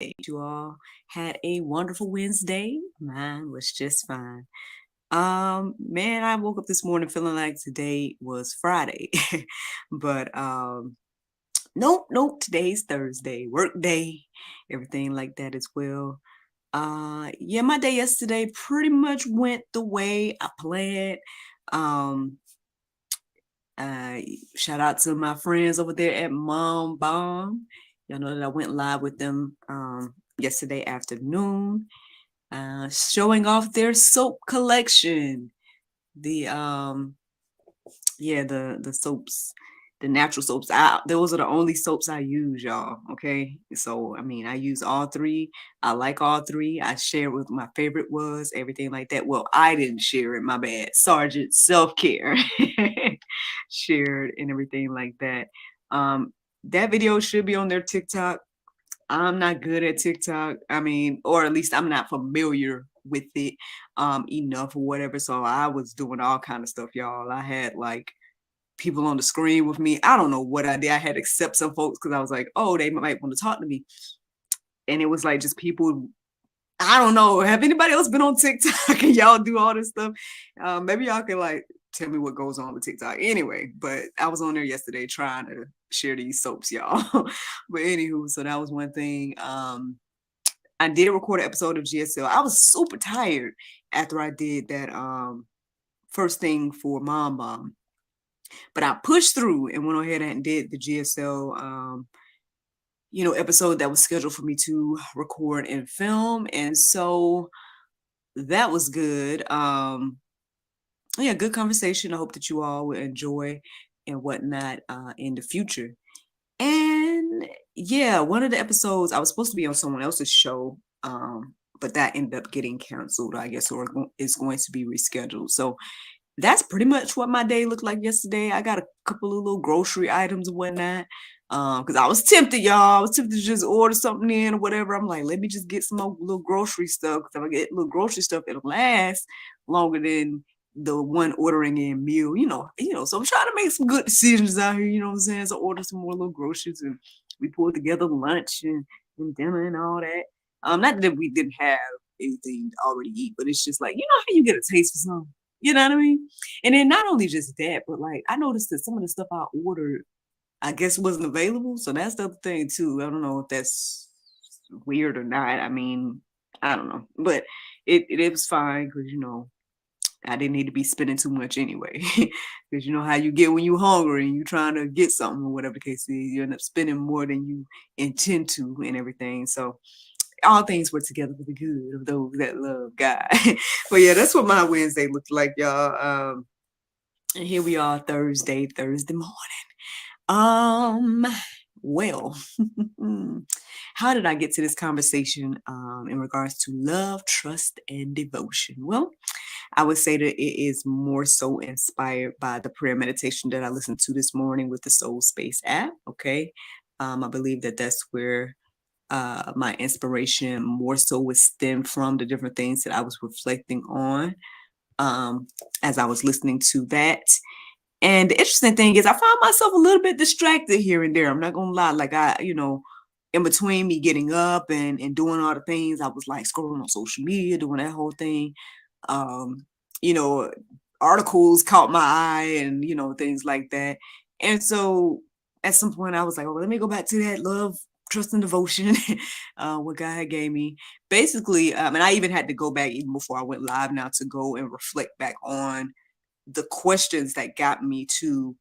You all had a wonderful Wednesday. Mine was just fine. Man, I woke up this morning feeling like today was Friday. but nope, today's Thursday, work day, everything like that as well. Yeah, my day yesterday pretty much went the way I planned. Um, uh, Shout out to my friends over there at Mom Bomb. Y'all know that I went live with them yesterday afternoon, showing off their soap collection. The yeah, the soaps, the natural soaps. Those are the only soaps I use, y'all. Okay, so I mean, I use all three. I like all three. I share what my favorite was, everything like that. Well, I didn't share it. My bad. Sergeant Self Care shared and everything like that. That video should be on their TikTok. I'm not good at TikTok. I mean, or at least I'm not familiar with it enough or whatever. So I was doing all kind of stuff, y'all. I had like people on the screen with me. I don't know what I did. I had to accept some folks because I was like, oh, they might want to talk to me. And it was like just people. I don't know. Have anybody else been on TikTok and y'all do all this stuff? Maybe y'all can like tell me what goes on with TikTok. Anyway, but I was on there yesterday trying to share these soaps, y'all. But anywho, so that was one thing. I did record an episode of GSL. I was super tired after I did that first thing for Mom Bomb. But I pushed through and went ahead and did the GSL episode that was scheduled for me to record and film. And so that was good. Yeah, good conversation. I hope that you all will enjoy and whatnot in the future. And yeah, one of the episodes I was supposed to be on someone else's show, but that ended up getting canceled, I guess, or is going to be rescheduled. So that's pretty much what my day looked like yesterday. I got a couple of little grocery items and whatnot. Because I was tempted, y'all. I was tempted to just order something in or whatever. I'm like, let me just get some more little grocery stuff. Because if I get little grocery stuff, it'll last longer than the one ordering in meal, So I'm trying to make some good decisions out here, you know what I'm saying? So order some more little groceries and we pulled together lunch and dinner and all that. Not that we didn't have anything to already eat, but it's just like, how you get a taste for something. You know what I mean? And then not only just that, but like I noticed that some of the stuff I ordered, I guess wasn't available. So that's the other thing too. I don't know if that's weird or not. I mean, I don't know. But it was fine because I didn't need to be spending too much anyway. Because you know how you get when you're hungry and you're trying to get something or whatever the case is, you end up spending more than you intend to and everything. So all things work together for the good of those that love God. But yeah, that's what my Wednesday looked like, y'all. And here we are, Thursday morning. Well, how did I get to this conversation in regards to love, trust, and devotion? Well, I would say that it is more so inspired by the prayer meditation that I listened to this morning with the Soul Space app. Okay. I believe that that's where my inspiration more so was stemmed from the different things that I was reflecting on as I was listening to that. And the interesting thing is I found myself a little bit distracted here and there. I'm not gonna lie. Like in between me getting up and doing all the things, I was like scrolling on social media, doing that whole thing. Um, you know, Articles caught my eye and, things like that. And so at some point I was like, well, let me go back to that love, trust, and devotion, what God had gave me. Basically, and I even had to go back even before I went live now to go and reflect back on the questions that got me to,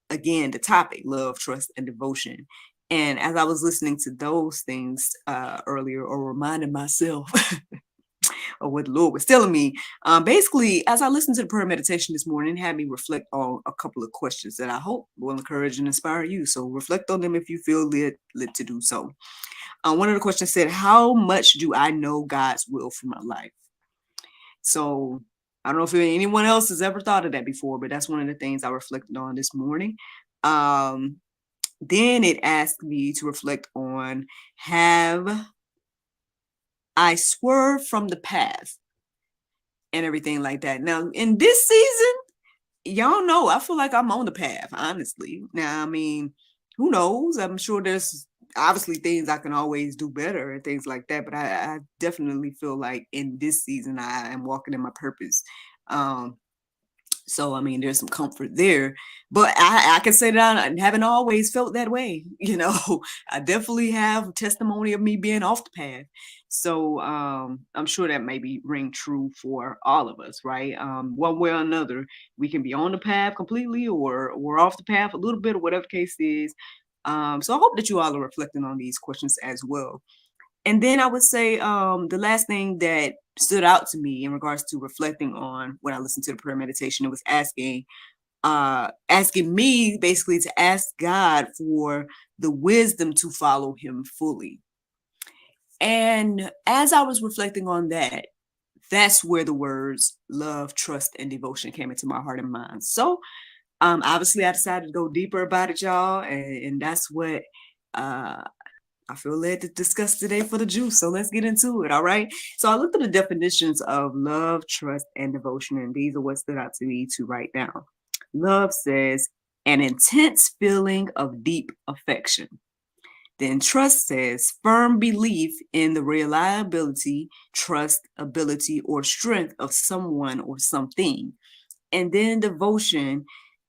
again, the topic, love, trust, and devotion. And as I was listening to those things earlier, or reminding myself of what the Lord was telling me, basically, as I listened to the prayer meditation this morning, it had me reflect on a couple of questions that I hope will encourage and inspire you. So reflect on them if you feel lit to do so. One of the questions said, how much do I know God's will for my life? So I don't know if anyone else has ever thought of that before, but that's one of the things I reflected on this morning. Then it asked me to reflect on, have I swerved from the path and everything like that. Now, in this season, y'all know, I feel like I'm on the path, honestly. Now, I mean, who knows? I'm sure obviously things I can always do better and things like that. But I definitely feel like in this season I am walking in my purpose. Um, so I mean, there's some comfort there, but I can say that I haven't always felt that way. I definitely have testimony of me being off the path. So I'm sure that maybe ring true for all of us, right? One way or another, we can be on the path completely, or we're off the path a little bit, or whatever the case is. So I hope that you all are reflecting on these questions as well. And then I would say the last thing that stood out to me in regards to reflecting on when I listened to the prayer meditation, it was asking me basically to ask God for the wisdom to follow him fully. And as I was reflecting on that, that's where the words love, trust, and devotion came into my heart and mind. So obviously I decided to go deeper about it, y'all, and that's what uh I feel led to discuss today for the juice. So let's get into it. All right. So I looked at the definitions of love, trust, and devotion, and these are what stood out to me to write down. Love says an intense feeling of deep affection. Then trust says firm belief in the reliability, trust, ability, or strength of someone or something. And then devotion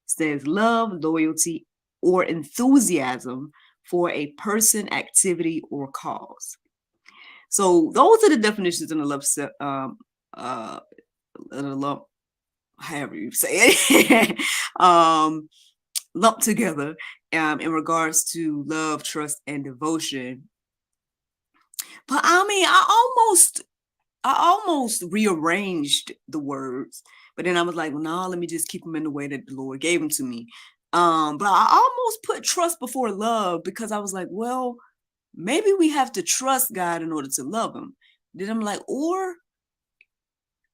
says love, loyalty, or enthusiasm for a person, activity, or cause. So those are the definitions in the uh, love, however you say it, lumped together in regards to love, trust, and devotion. But I mean, I almost rearranged the words, but then I was like, well, no, let me just keep them in the way that the Lord gave them to me. But I almost put trust before love because I was like, well, maybe we have to trust God in order to love him. Then I'm like, or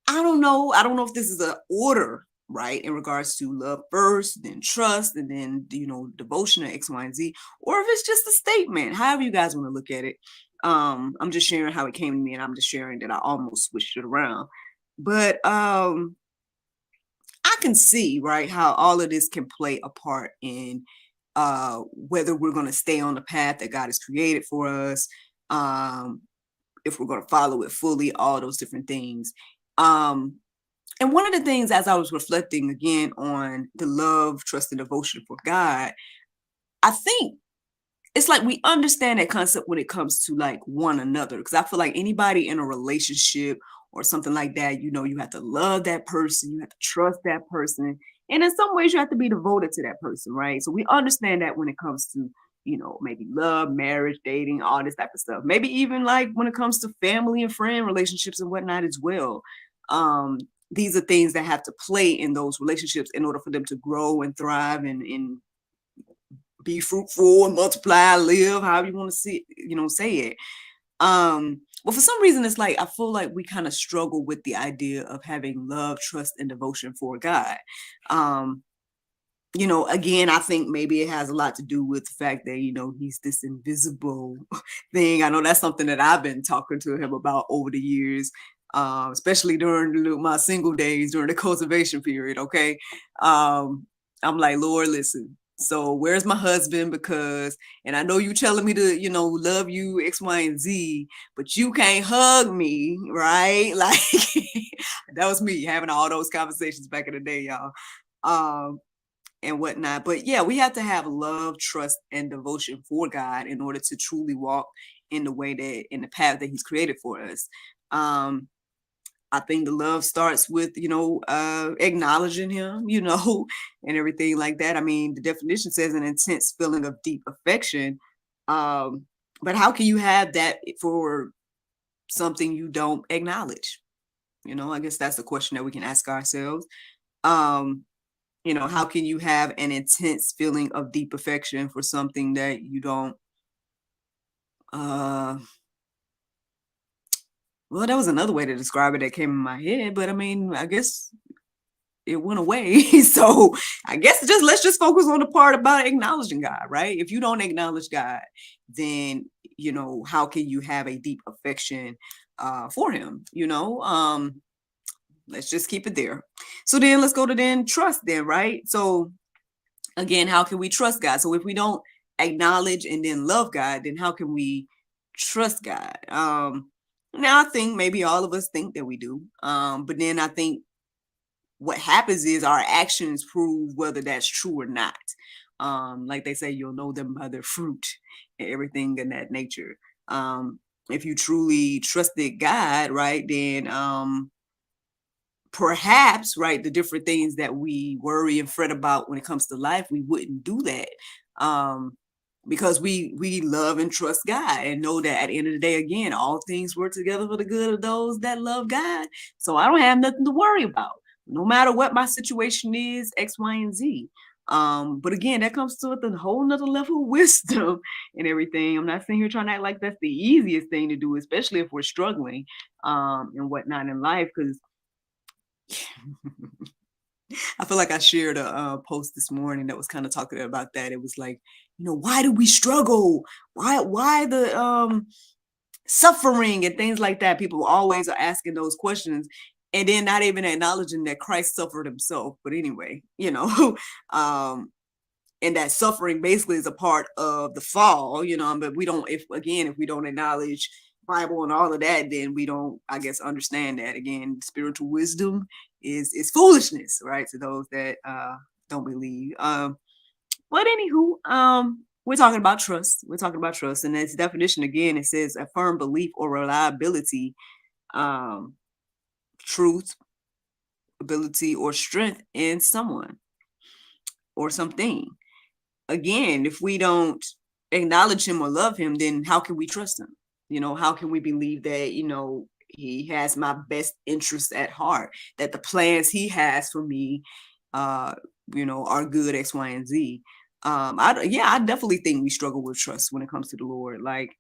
I don't know. I don't know if this is an order, right, in regards to love first, then trust, and then, devotion to X, Y, and Z, or if it's just a statement, however you guys want to look at it. I'm just sharing how it came to me, and I'm just sharing that I almost switched it around. But I can see, right, how all of this can play a part in whether we're going to stay on the path that God has created for us, um, if we're going to follow it fully, all those different things. Um, and one of the things, as I was reflecting again on the love, trust, and devotion for God, I think it's like we understand that concept when it comes to like one another. Because I feel like anybody in a relationship or something like that, you have to love that person, you have to trust that person. And in some ways, you have to be devoted to that person, right? So we understand that when it comes to, maybe love, marriage, dating, all this type of stuff. Maybe even like when it comes to family and friend relationships and whatnot as well. Um, these are things that have to play in those relationships in order for them to grow and thrive and be fruitful and multiply, live, however you want to see, say it. But for some reason, it's like I feel like we kind of struggle with the idea of having love, trust, and devotion for God. Um, again, I think maybe it has a lot to do with the fact that, he's this invisible thing. I know that's something that I've been talking to him about over the years, especially during my single days during the cultivation period. Okay. I'm like, Lord, listen. So where's my husband? And I know you telling me to, love you, X, Y, and Z, but you can't hug me, right? Like that was me having all those conversations back in the day, y'all. Um, and whatnot. But yeah, we have to have love, trust, and devotion for God in order to truly walk in the path that He's created for us. I think the love starts with, acknowledging Him, and everything like that. I mean, the definition says an intense feeling of deep affection. But how can you have that for something you don't acknowledge? I guess that's the question that we can ask ourselves. How can you have an intense feeling of deep affection for something that you don't well, that was another way to describe it that came in my head, but I mean, I guess it went away. So I guess let's just focus on the part about acknowledging God, right? If you don't acknowledge God, then how can you have a deep affection for him? Let's just keep it there. So then let's go to then trust then, right? So again, how can we trust God? So if we don't acknowledge and then love God, then how can we trust God? Now I think maybe all of us think that we do. But then I think what happens is our actions prove whether that's true or not. Like they say, you'll know them by their fruit and everything in that nature. If you truly trusted God, right, then perhaps, right, the different things that we worry and fret about when it comes to life, we wouldn't do that. Um, because we love and trust God and know that at the end of the day, again, all things work together for the good of those that love God. So I don't have nothing to worry about, no matter what my situation is, X, Y, and Z. But again, that comes to a whole nother level of wisdom and everything. I'm not sitting here trying to act like that's the easiest thing to do, especially if we're struggling and whatnot in life, because I feel like I shared a post this morning that was kind of talking about that. It was like, why do we struggle? Why the suffering and things like that? People always are asking those questions and then not even acknowledging that Christ suffered himself. But anyway, um, and that suffering basically is a part of the fall, but we don't, if we don't acknowledge Bible and all of that, then we don't, I guess, understand that. Again, spiritual wisdom is foolishness, right, to those that don't believe. But anywho, we're talking about trust. We're talking about trust, and its definition again, it says a firm belief or reliability, um, truth, ability, or strength in someone or something. Again, if we don't acknowledge him or love him, then how can we trust him? How can we believe that, he has my best interests at heart, that the plans he has for me, uh, are good, X, Y, and Z. I definitely think we struggle with trust when it comes to the Lord. Like,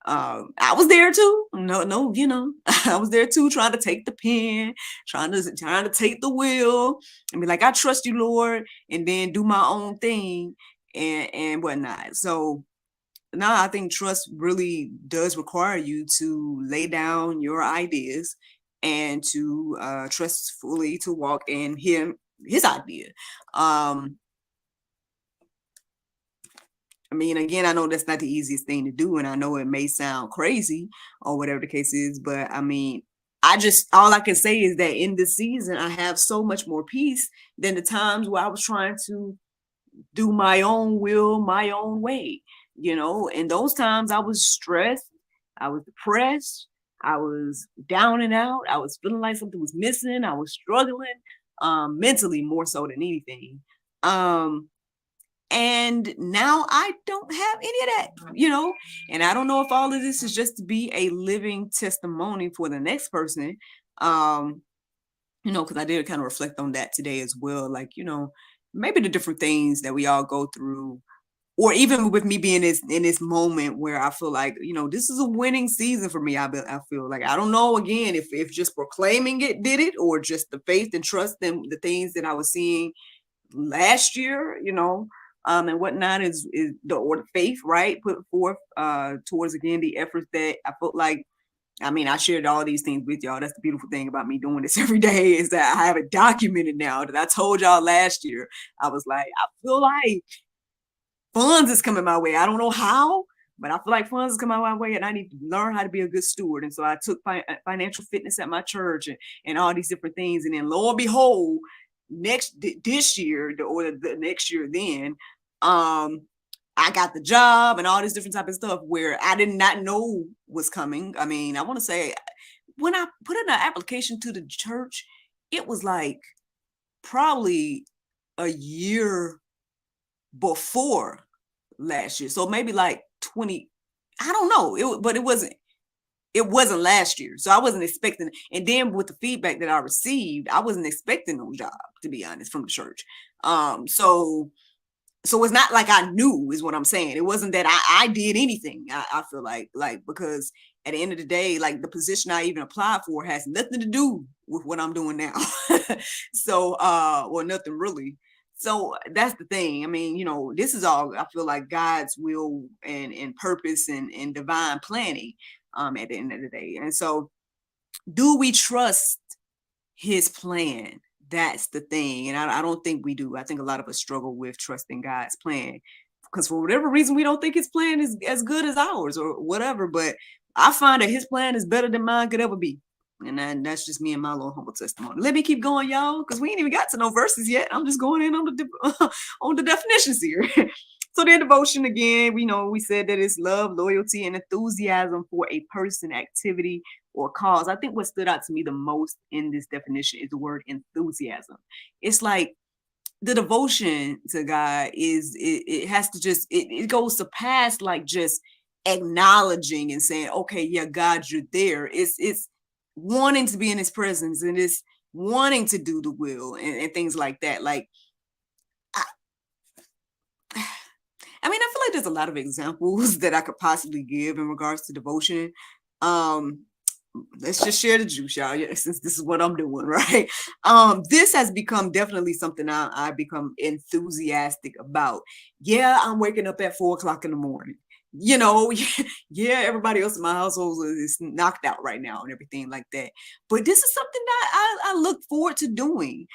I was there too. No, I was there too, trying to take the pen, trying to take the wheel and be like, I trust you, Lord, and then do my own thing and whatnot. So now I think trust really does require you to lay down your ideas and to trust fully to walk in his idea. Um, I mean, again, I know that's not the easiest thing to do, and I know it may sound crazy or whatever the case is, but I mean, all I can say is that in this season, I have so much more peace than the times where I was trying to do my own will, my own way. In those times I was stressed, I was depressed, I was down and out, I was feeling like something was missing, I was struggling, mentally more so than anything. And now I don't have any of that. And I don't know if all of this is just to be a living testimony for the next person. Because I did kind of reflect on that today as well. Like, maybe the different things that we all go through, or even with me being in this moment where I feel like, this is a winning season for me. I feel like, I don't know, again, if just proclaiming it did it, or just the faith and trust in the things that I was seeing last year, and whatnot is the faith, right, put forth towards, again, the efforts that I felt like, I mean, I shared all these things with y'all. That's the beautiful thing about me doing this every day, is that I have it documented now. That I told y'all last year. I was like, I feel like funds is coming my way. I don't know how, but I feel like funds is coming my way, and I need to learn how to be a good steward. And so I took financial fitness at my church and all these different things. And then lo and behold, this year or the next year, then I got the job and all this different type of stuff where I did not know was coming. I mean, I want to say, when I put in an application to the church, it was like probably a year before last year. So maybe like 20, I don't know. But it wasn't last year. So I wasn't expecting, and then with the feedback that I received, I wasn't expecting no job, to be honest, from the church. So it's not like I knew, is what I'm saying. It wasn't that I did anything. I feel like because at the end of the day, like, the position I even applied for has nothing to do with what I'm doing now. So, or nothing really. So that's the thing. I mean, this is all, I feel like, God's will and purpose and divine planning, at the end of the day. And so, do we trust his plan? That's the thing. And I don't think we do. I think a lot of us struggle with trusting God's plan, because for whatever reason we don't think his plan is as good as ours or whatever. But I find that his plan is better than mine could ever be. And that's just me and my little humble testimony. Let me keep going, y'all, because we ain't even got to no verses yet. I'm just going in on the on the definitions here. So their devotion again, we said that it's love, loyalty, and enthusiasm for a person, activity, or cause. I think what stood out to me the most in this definition is the word enthusiasm. It's like the devotion to God it has to just it goes to past like just acknowledging and saying, okay, yeah, God, you're there. It's wanting to be in his presence, and it's wanting to do the will and things like that. Like I feel like there's a lot of examples that I could possibly give in regards to devotion. Let's just share the juice, y'all. Yeah, since this is what I'm doing, right? This has become definitely something I become enthusiastic about. Yeah, I'm waking up at 4:00 in the morning. Yeah, everybody else in my household is knocked out right now and everything like that. But this is something that I look forward to doing.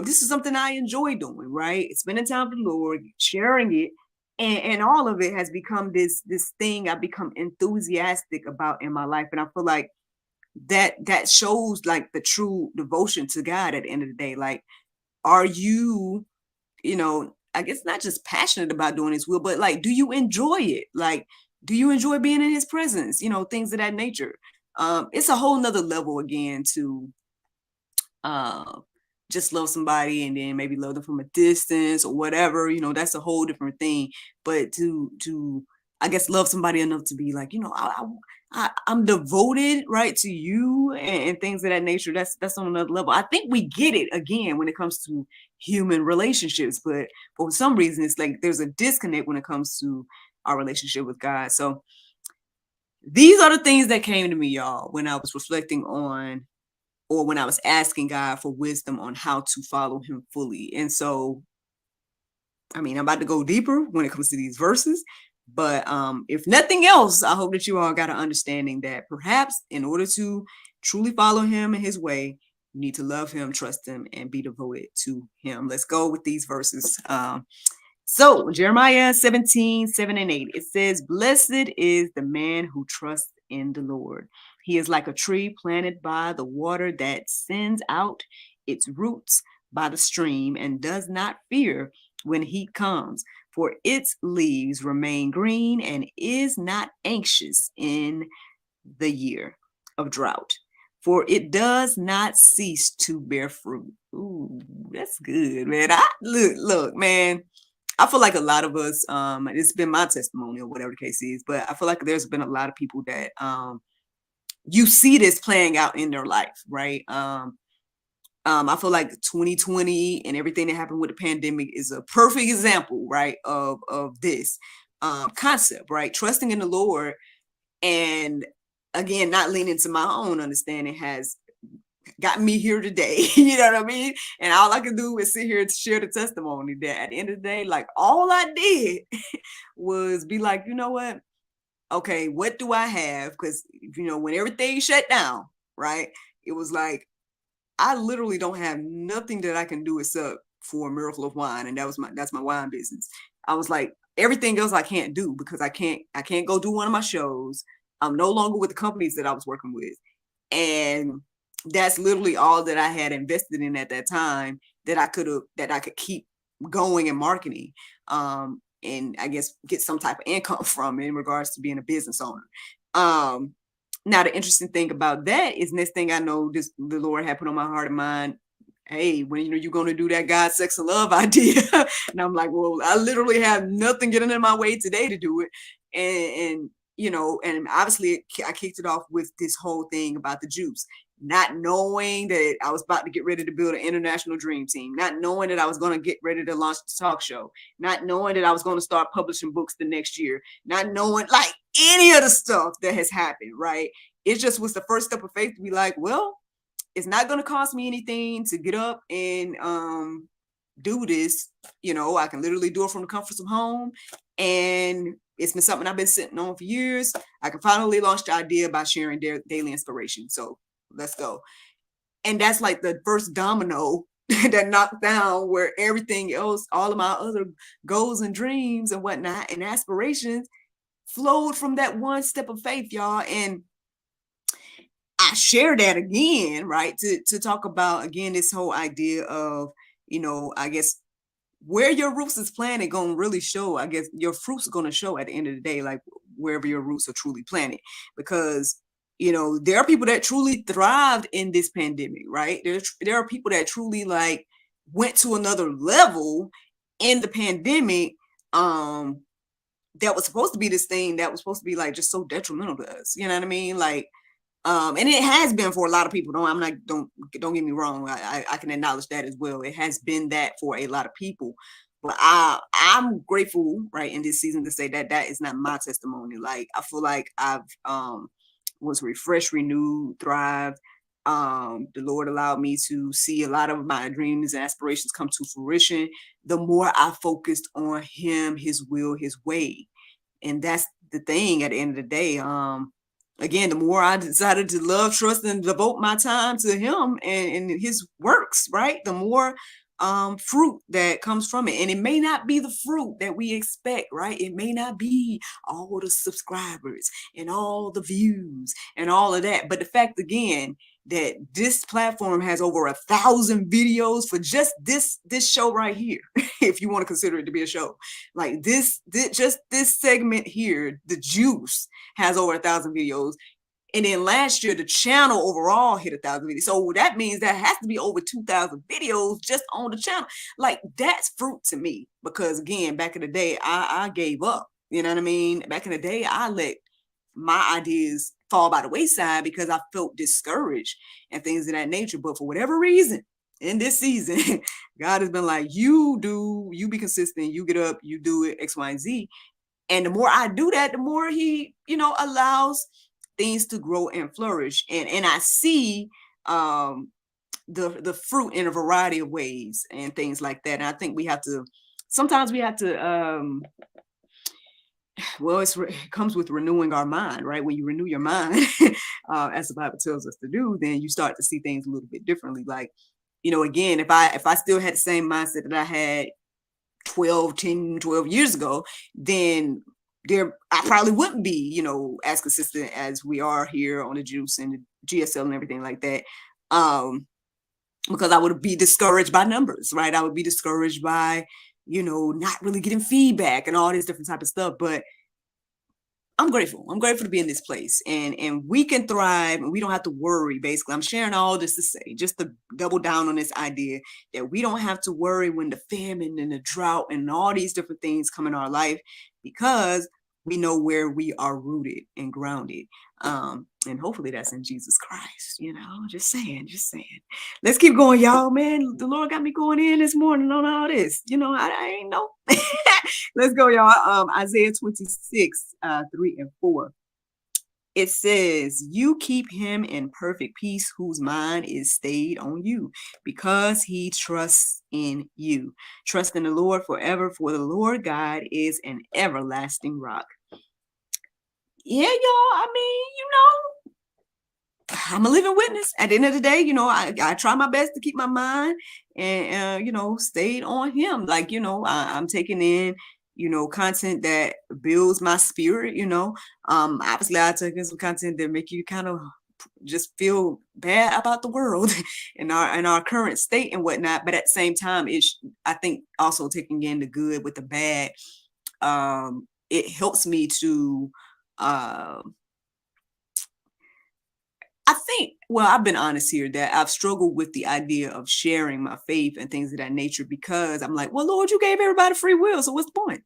This is something I enjoy doing, right? Spending time with the Lord, sharing it, and all of it has become this thing I've become enthusiastic about in my life. And I feel like that shows like the true devotion to God at the end of the day. Like, are you, I guess not just passionate about doing his will, but like, do you enjoy it? Like, do you enjoy being in his presence? Things of that nature. It's a whole nother level again to uh just love somebody and then maybe love them from a distance or whatever, that's a whole different thing. But to I guess love somebody enough to be like, I'm devoted, right, to you and things of that nature. That's on another level. I think we get it again when it comes to human relationships, but for some reason it's like there's a disconnect when it comes to our relationship with God. So these are the things that came to me, y'all, when I was reflecting on or when I was asking God for wisdom on how to follow him fully. And so, I'm about to go deeper when it comes to these verses, but if nothing else, I hope that you all got an understanding that perhaps in order to truly follow him in his way, you need to love him, trust him, and be devoted to him. Let's go with these verses. So Jeremiah 17:7-8, it says, "Blessed is the man who trusts in the Lord. He is like a tree planted by the water that sends out its roots by the stream and does not fear when heat comes, for its leaves remain green and is not anxious in the year of drought, for it does not cease to bear fruit." Ooh, that's good, man. Look, man. I feel like a lot of us, it's been my testimony or whatever the case is, but I feel like there's been a lot of people that you see this playing out in their life, right? I feel like 2020 and everything that happened with the pandemic is a perfect example, right, of this concept, right? Trusting in the Lord and again, not leaning to my own understanding has got me here today. You know what I mean? And all I can do is sit here and share the testimony that at the end of the day, like all I did was be like, you know what? Okay, what do I have? Because when everything shut down, right? It was like I literally don't have nothing that I can do except for a miracle of wine, and that's my wine business. I was like, everything else I can't do because I can't go do one of my shows. I'm no longer with the companies that I was working with, and that's literally all that I had invested in at that time that I could keep going and marketing, and I guess get some type of income from in regards to being a business owner. Now the interesting thing about that is next thing I know, the Lord had put on my heart and mind, hey, when you're going to do that God, sex, and love idea. And I'm like, well, I literally have nothing getting in my way today to do it. And and obviously I kicked it off with this whole thing about the juice, not knowing that I was about to get ready to build an international dream team, not knowing that I was going to get ready to launch the talk show, not knowing that I was going to start publishing books the next year, not knowing like any of the stuff that has happened, right? It just was the first step of faith to be like, well, it's not going to cost me anything to get up and do this. I can literally do it from the comforts of home. And it's been something I've been sitting on for years. I can finally launch the idea by sharing daily inspiration. So let's go. And that's like the first domino that knocked down where everything else, all of my other goals and dreams and whatnot and aspirations flowed from that one step of faith, y'all. And I share that again, right? To talk about again this whole idea of, I guess where your roots is planted gonna really show. I guess your fruits are gonna show at the end of the day, like wherever your roots are truly planted. Because there are people that truly thrived in this pandemic, right? There are people that truly like went to another level in the pandemic. That was supposed to be this thing that was supposed to be like just so detrimental to us. You know what I mean? Like, and it has been for a lot of people. Don't get me wrong. I can acknowledge that as well. It has been that for a lot of people. But I'm grateful, right, in this season to say that that is not my testimony. Like I feel like I've was refreshed, renewed, thrived. The Lord allowed me to see a lot of my dreams and aspirations come to fruition. The more I focused on Him, His will, His way, and that's the thing. At the end of the day, again, the more I decided to love, trust, and devote my time to Him and His works, right, the more fruit that comes from it. And it may not be the fruit that we expect, right? It may not be all the subscribers and all the views and all of that. But the fact again that this platform has over 1,000 videos for just this show right here, if you want to consider it to be a show, like just this segment here, the juice has over 1,000 videos. And then last year, the channel overall hit 1,000 videos. So that means that has to be over 2,000 videos just on the channel. Like that's fruit to me. Because again, back in the day, I gave up. You know what I mean? Back in the day, I let my ideas fall by the wayside because I felt discouraged and things of that nature. But for whatever reason, in this season, God has been like, you be consistent, you get up, you do it, X, Y, and Z. And the more I do that, the more He, allows things to grow and flourish. And I see the fruit in a variety of ways and things like that. And I think sometimes we have to well, it comes with renewing our mind, right? When you renew your mind, as the Bible tells us to do, then you start to see things a little bit differently. Like, again, if I still had the same mindset that I had 12 years ago, then I probably wouldn't be, as consistent as we are here on the juice and the GSL and everything like that. Because I would be discouraged by numbers, right? I would be discouraged by, not really getting feedback and all this different type of stuff. But I'm grateful. I'm grateful to be in this place, and we can thrive, and we don't have to worry. Basically, I'm sharing all this to say, just to double down on this idea that we don't have to worry when the famine and the drought and all these different things come in our life, because we know where we are rooted and grounded. And hopefully that's in Jesus Christ. Just saying. Let's keep going, y'all. Man, the Lord got me going in this morning on all this. I ain't know. Let's go, y'all. Isaiah 26, 3 and 4. It says, you keep him in perfect peace whose mind is stayed on you because he trusts in you. Trust in the Lord forever, for the Lord God is an everlasting rock. Yeah, y'all. I mean, I'm a living witness. At the end of the day, I try my best to keep my mind and, stayed on Him. Like, I'm taking in, content that builds my spirit, obviously I took in some content that make you kind of just feel bad about the world and our current state and whatnot. But at the same time, I think also taking in the good with the bad, it helps me to, I've been honest here that I've struggled with the idea of sharing my faith and things of that nature, because I'm like, well, Lord, you gave everybody free will, so what's the point?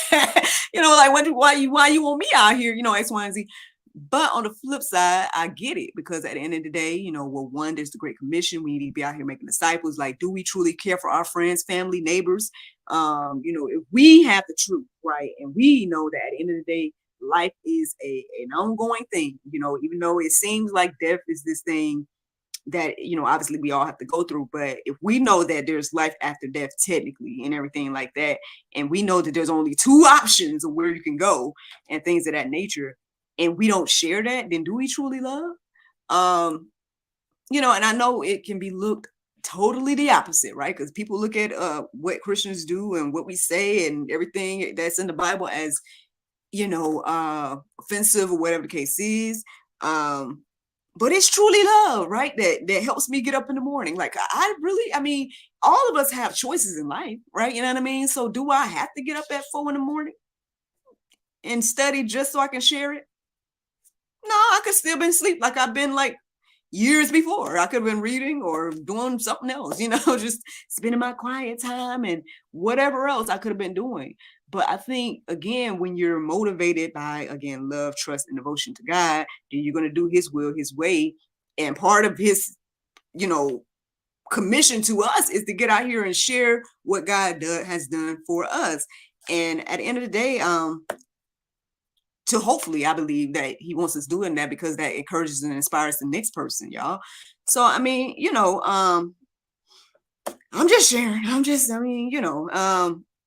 Like, why you want me out here, X, Y, and Z. But on the flip side, I get it, because at the end of the day, one, there's the Great Commission. We need to be out here making disciples. Like, do we truly care for our friends, family, neighbors? If we have the truth, right, and we know that at the end of the day, life is an ongoing thing, even though it seems like death is this thing that, obviously we all have to go through. But if we know that there's life after death, technically, and everything like that, and we know that there's only two options of where you can go and things of that nature, and we don't share that, then do we truly love? And I know it can be looked totally the opposite, right? Because people look at what Christians do and what we say and everything that's in the Bible as, offensive or whatever the case is. Um, but it's truly love, right? That helps me get up in the morning. Like I really, I mean, all of us have choices in life, right? You know what I mean? So do I have to get up at 4 in the morning and study just so I can share it? No, I could still been asleep like I've been like years before. I could have been reading or doing something else, just spending my quiet time and whatever else I could have been doing. But I think, again, when you're motivated by, again, love, trust, and devotion to God, then you're going to do His will, His way. And part of His, you know, commission to us is to get out here and share what God has done for us. And at the end of the day, to hopefully, I believe that He wants us doing that because that encourages and inspires the next person, y'all. So I mean, I'm just sharing.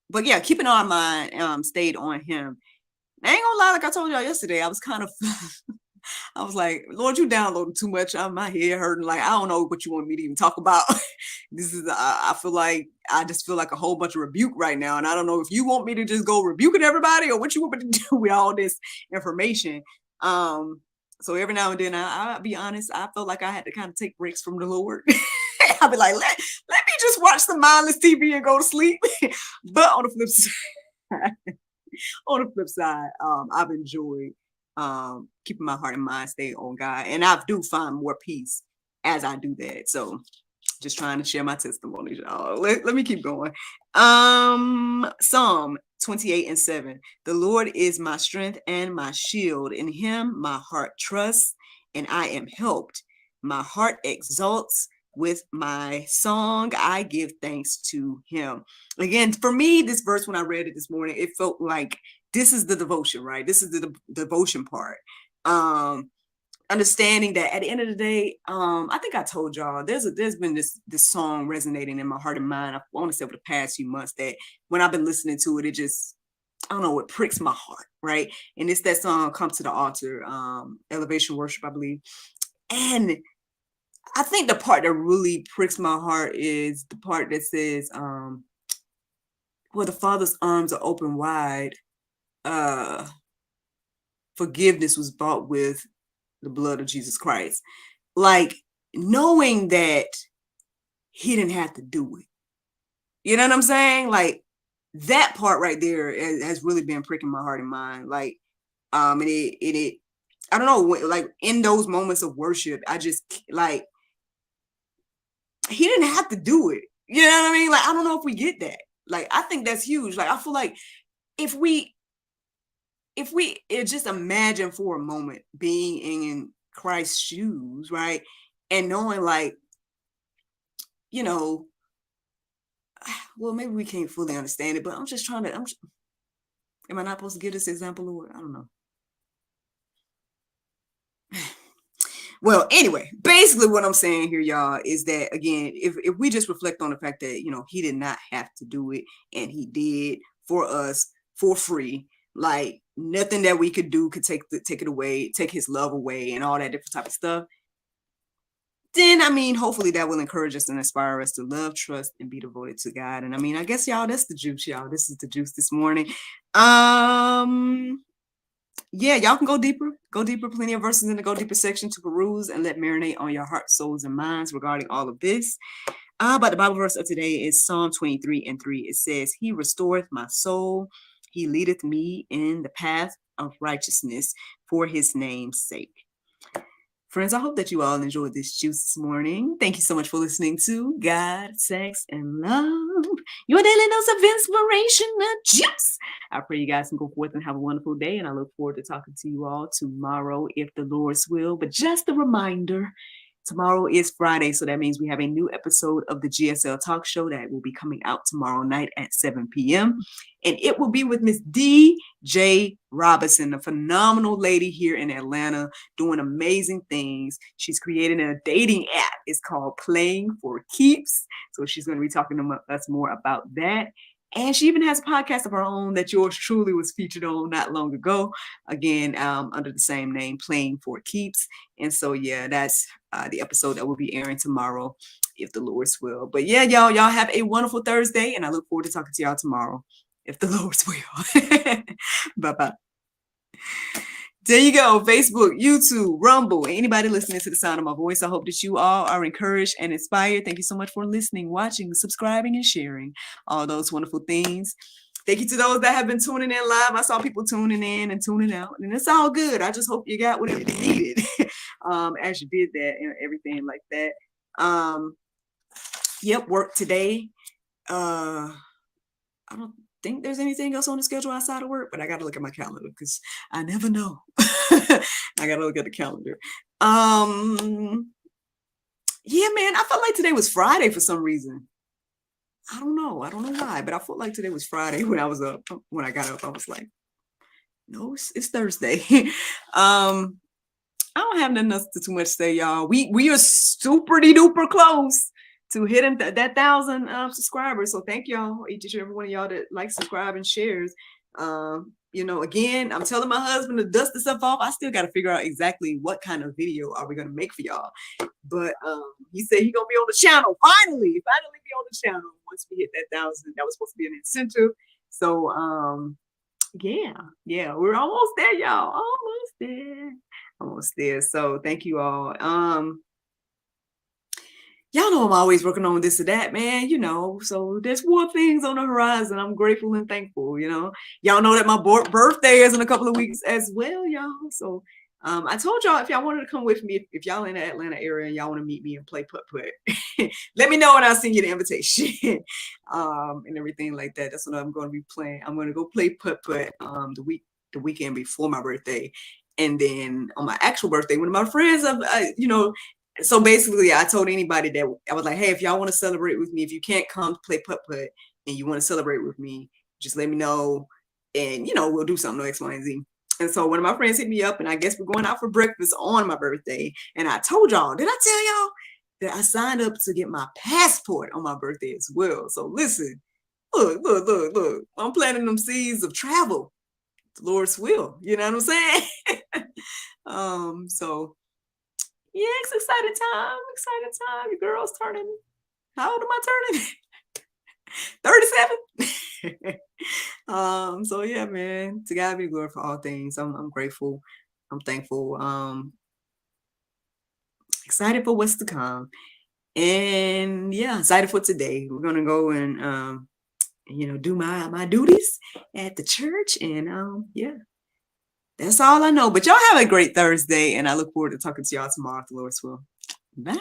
But yeah, keeping our mind stayed on Him. I ain't gonna lie, like I told y'all yesterday, I was kind of I was like, Lord, you downloaded too much. My head hurting. Like, I don't know what you want me to even talk about. I feel like, I just feel like a whole bunch of rebuke right now. And I don't know if you want me to just go rebuking everybody or what you want me to do with all this information. So every now and then, I'll be honest, I felt like I had to kind of take breaks from the Lord. I'll be like, let me just watch some mindless TV and go to sleep. But on the flip side, I've enjoyed keeping my heart and mind stay on God, and I do find more peace as I do that. So just trying to share my testimony, y'all. Let me keep going. Psalm 28:7. The Lord is my strength and my shield. In Him my heart trusts, and I am helped. My heart exalts. With my song, I give thanks to Him. Again, for me, this verse, when I read it this morning, it felt like this is the devotion, right? This is the devotion part. Understanding that at the end of the day, I think I told y'all there's been this song resonating in my heart and mind. I want to say over the past few months that when I've been listening to it, it just, I don't know, it pricks my heart, right? And it's that song "Come to the Altar," Elevation Worship, I believe. And I think the part that really pricks my heart is the part that says, "Well, the Father's arms are open wide. Forgiveness was bought with the blood of Jesus Christ." Like, knowing that He didn't have to do it. You know what I'm saying? Like, that part right there has really been pricking my heart and mind. Like, and it I don't know, like in those moments of worship, I just like, He didn't have to do it. You know what I mean? Like, I don't know if we get that. Like, I think that's huge. Like, I feel like if we just imagine for a moment being in Christ's shoes, right? And knowing, like, you know, well, maybe we can't fully understand it, but I'm just trying to, am I not supposed to give this example, Lord? I don't know. Well, anyway, basically what I'm saying here, y'all, is that, again, if we just reflect on the fact that, He did not have to do it, and He did for us for free. Like, nothing that we could do could take it away, take His love away, and all that different type of stuff. Then, I mean, hopefully that will encourage us and inspire us to love, trust, and be devoted to God. And I mean, I guess, y'all, that's the juice, y'all. This is the juice this morning. Yeah, y'all can go deeper. Plenty of verses in the go deeper section to peruse and let marinate on your hearts, souls, and minds regarding all of this. But the Bible verse of today is Psalm 23:3. It says, He restoreth my soul. He leadeth me in the path of righteousness for His name's sake. Friends, I hope that you all enjoyed this juice this morning. Thank you so much for listening to God, Sex, and Love, your daily dose of inspiration and juice. I pray you guys can go forth and have a wonderful day, and I look forward to talking to you all tomorrow, if the Lord's will. But just a reminder, tomorrow is Friday, so that means we have a new episode of the GSL Talk Show that will be coming out tomorrow night at 7 p.m. And it will be with Miss DJ Robinson, a phenomenal lady here in Atlanta, doing amazing things. She's creating a dating app. It's called Playing for Keeps. So she's going to be talking to us more about that. And she even has a podcast of her own that yours truly was featured on not long ago. Again, under the same name, Playing for Keeps. And so, yeah, that's the episode that will be airing tomorrow. if the Lord's will. But yeah, y'all have a wonderful Thursday, and I look forward to talking to y'all tomorrow, if the Lord's will. Bye-bye. There you go. Facebook, YouTube, Rumble, anybody listening to the sound of my voice. I hope that you all are encouraged and inspired. Thank you so much for listening, watching, subscribing, and sharing all those wonderful things. Thank you to those that have been tuning in live. I saw people tuning in and tuning out, and it's all good. I just hope you got whatever you needed as you did that and everything like that. Yep, work today. I don't think there's anything else on the schedule outside of work, but I got to look at my calendar because I never know. I got to look at the calendar. Yeah, man, I felt like today was Friday for some reason. I don't know why, but I felt like today was Friday when I was up. When I got up, I was like, no, it's Thursday. I don't have nothing else to too much to say, y'all. We are super duper close to hitting that 1,000 subscribers. So thank y'all, each and every one of y'all that likes, subscribe, and shares. You know, again, I'm telling my husband to dust this stuff off. I still got to figure out exactly what kind of video are we gonna make for y'all. But he said he gonna be on the channel finally be on the channel once we hit that 1,000. That was supposed to be an incentive. So yeah, we're almost there, y'all. Almost there. So thank you all. Y'all know I'm always working on this or that, man, you know, so there's more things on the horizon. I'm grateful and thankful, you know. Y'all know that my birthday is in a couple of weeks as well, y'all. So I told y'all if y'all wanted to come with me, if y'all in the Atlanta area and y'all want to meet me and play putt-putt, let me know and I'll send you the invitation and everything like that. That's what I'm going to be playing. I'm going to go play putt-putt the weekend before my birthday. And then on my actual birthday, one of my friends, you know, so basically I told anybody that I was like, hey, if y'all want to celebrate with me, if you can't come play putt-putt and you want to celebrate with me, just let me know and, you know, we'll do something X, Y, and Z. And so one of my friends hit me up and I guess we're going out for breakfast on my birthday. And I told y'all, did I tell y'all that I signed up to get my passport on my birthday as well? So listen, look, I'm planting them seeds of travel. The Lord's will, you know what I'm saying? So yeah, it's exciting time. Your girl's turning. How old am I turning? 37. So yeah, man. To God be glory for all things. I'm grateful. I'm thankful. Excited for what's to come. And yeah, excited for today. We're gonna go and you know, do my duties at the church. And yeah. That's all I know. But y'all have a great Thursday, and I look forward to talking to y'all tomorrow if the Lord's will. Bye.